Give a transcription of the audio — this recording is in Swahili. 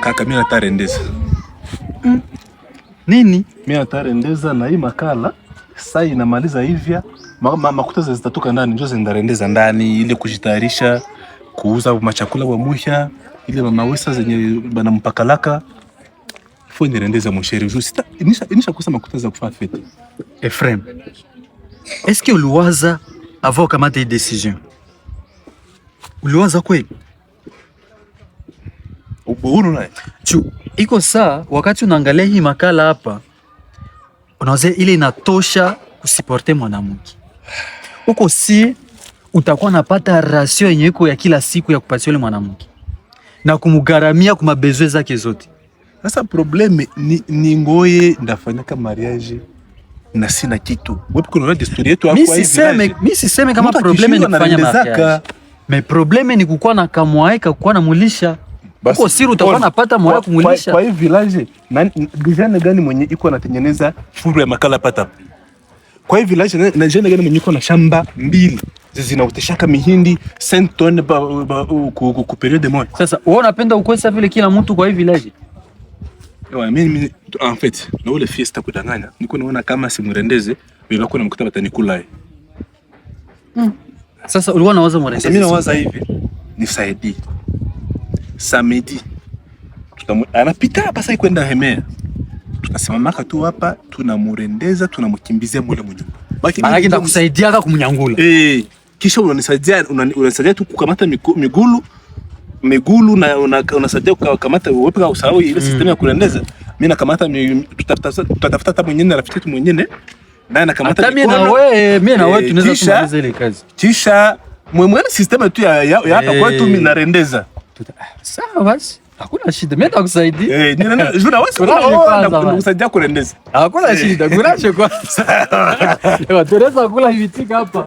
Kaka mimi natarendeza. Nini? Mimi natarendeza na hii makala. Sasa inamaliza hivya. Makuta zitatoka ndani ndio zindarendeza ndani ile kujitayarisha kuuza machakula wa muisha ile mawesa zenye bana mpakalaka. Faut nirendeza mon chéri. Juste inisha kosa makuta za kufanya fete. Ephraim. Est-ce que uliwaza avant kamata hii decision? Uliwaza kweli? Ubuhuru naye. Iko saa wakati unaangalia hii makala hapa unawaza ile inatosha kusiporte mwanamke. Uko si utakuwa napata rasio yenye iko ya kila siku ya kupatia yule mwanamke na kumgaramia kwa mabezwe zake zote. Sasa probleme ni ngoye ndafanya kama mariage na sina kitu. Wewe kuna desturi yetu hapo hivi. Mimi siseme kama probleme ni kufanya mariage. Mais probleme ni kukuwa na kamwaika kukuwa na mulisha. Uko siri utakuwa napata mwa kumulisha. Kwa hii village dijana gani mwenye iko anatengeneza furu ya makala pata? Kwa hii village na jana gani mwenye iko na shamba mbili zinauteshaka mihindi 5 tonnes ku periode moja. Sasa wewe unapenda ukwesa vile kila mtu kwa hii village? Mimi en fait na ule fiesta kudanganya niko naona kama simurendeze bila kuna mkuta batanikula. Sasa ulikuwa unawaza murendeze? Mimi nawaza hivi nisaidie. Samedi anapita hapa sasa kwenda Hemea, tunasimamaka tu hapa tunamurendeza tunamukimbizia mule mwenye maana nitakusaidia kumnyangula kisha unanisaidia tu kukamata migulu na unasaidia kukamata wewe kwa usahau ile system ya kurendeza. Mimi nakamata tutatafuta hata mwenyewe rafiki yetu mwenyewe naye nakamata mimi na wewe tunaweza kumaliza ile kazi kisha mwenyewe system tu ya hapa kwetu mimi narendeza. Sawa basi. Hakuna shida. Mimi nitakusaidia. Juna wewe unakusaidia kurendeza. Hakuna shida. Kuna kwanza. Tunaweza kula hivi tika hapa.